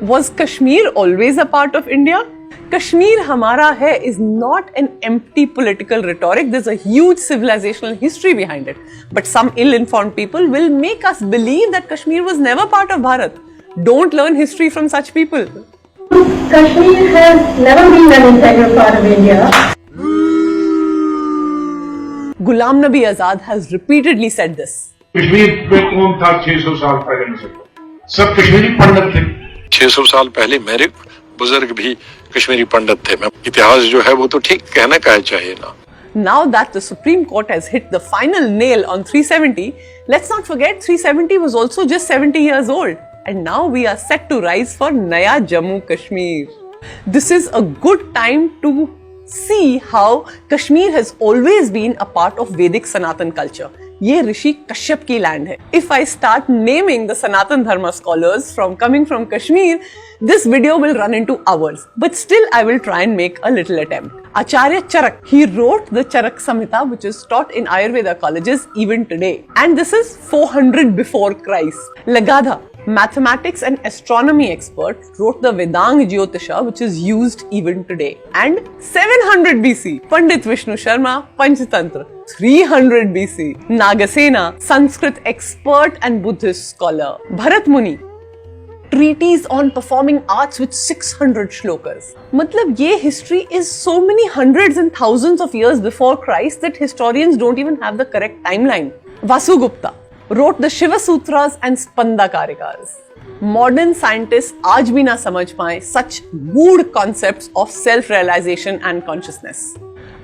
Was Kashmir always a part of India? Kashmir Hamara Hai is not an empty political rhetoric. There's a huge civilizational history behind it. But some ill-informed people will make us believe that Kashmir was never part of Bharat. Don't learn history from such people. Kashmir has never been an integral part of India. Ghulam Nabi Azad has repeatedly said this. Kashmir में कौन था 600 साल पहले में सब कश्मीरी पंडित थे। 600 साल पहले मेरे बुजुर्ग भी कश्मीरी पंडित थे। मैं इतिहास जो है वो तो ठीक कहना चाहिए ना। Now that the Supreme Court has hit the final nail on 370, let's not forget 370 was also just 70 years old. And now we are set to rise for Naya Jammu Kashmir. This is a good time to see how Kashmir has always been a part of Vedic Sanatan culture. ये ऋषि कश्यप की land है. If I start naming the Sanatan Dharma scholars coming from Kashmir, this video will run into hours. But still, I will try and make a little attempt. Acharya Charak, he wrote the Charak Samhita, which is taught in Ayurveda colleges even today. And this is 400 before Christ. Lagadha, mathematics and astronomy expert, wrote the Vedang Jyotisha, which is used even today. And 700 BC, Pandit Vishnu Sharma, Panchatantra. 300 BC, Nagasena, Sanskrit expert and Buddhist scholar. Bharat Muni, treatise on performing arts with 600 shlokas. Matlab, ye history is so many hundreds and thousands of years before Christ that historians don't even have the correct timeline. Vasugupta wrote the Shiva Sutras and Spanda Karikas. Modern scientists aaj bhi na samajh paaye such good concepts of self-realization and consciousness.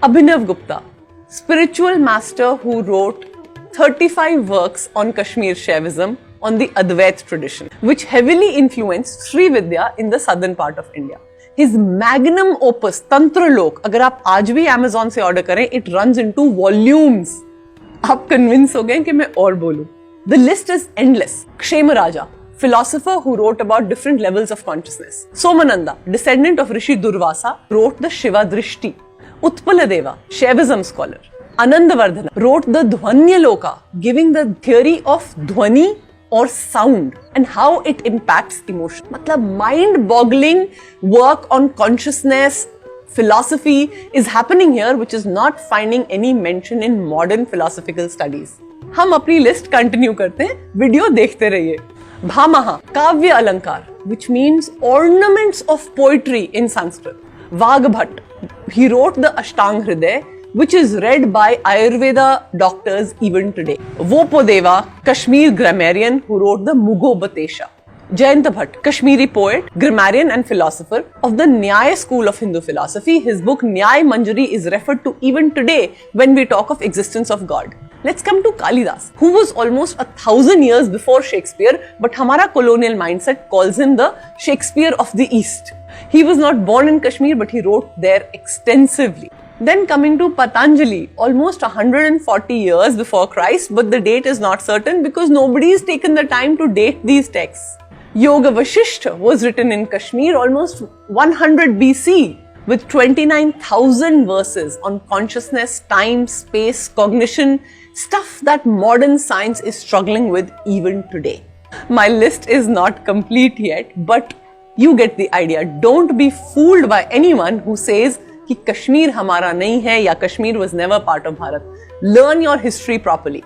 Abhinav Gupta, spiritual master who wrote 35 works on Kashmir Shaivism on the Advait tradition, which heavily influenced Sri Vidya in the southern part of India. His magnum opus, Tantra Lok, अगर आप आज भी Amazon से order करें, it runs into volumes. आप convince हो गए कि मैं और बोलूं. The list is endless. Kshemaraja, philosopher who wrote about different levels of consciousness. Somananda, descendant of Rishi Durvasa, wrote the Shiva Drishti. Utpaladeva, Shaivism scholar. Anandavardhana wrote the Dhvanya Loka, giving the theory of Dhvani or sound and how it impacts emotion. Matlab, mind-boggling work on consciousness, philosophy is happening here, which is not finding any mention in modern philosophical studies. हम अपनी list continue करते हैं, video देखते रहिए. Bhamaha, काव्य अलंकार, which means ornaments of poetry in Sanskrit. Vagbhat, he wrote the Ashtang Hriday, which is read by Ayurveda doctors even today. Vopodeva, Kashmir grammarian who wrote the Mugobatesha. Jayanta Bhatt, Kashmiri poet, grammarian and philosopher of the Nyaya school of Hindu philosophy. His book Nyaya Manjari is referred to even today when we talk of existence of God. Let's come to Kalidas, who was almost 1,000 years before Shakespeare, but hamara colonial mindset calls him the Shakespeare of the East. He was not born in Kashmir, but he wrote there extensively. Then coming to Patanjali, almost 140 years before Christ, but the date is not certain because nobody has taken the time to date these texts. Yoga Vasishtha was written in Kashmir almost 100 BC with 29,000 verses on consciousness, time, space, cognition, stuff that modern science is struggling with even today. My list is not complete yet, but you get the idea. Don't be fooled by anyone who says कि कश्मीर हमारा नहीं है या Kashmir was never part of Bharat. Learn your history properly.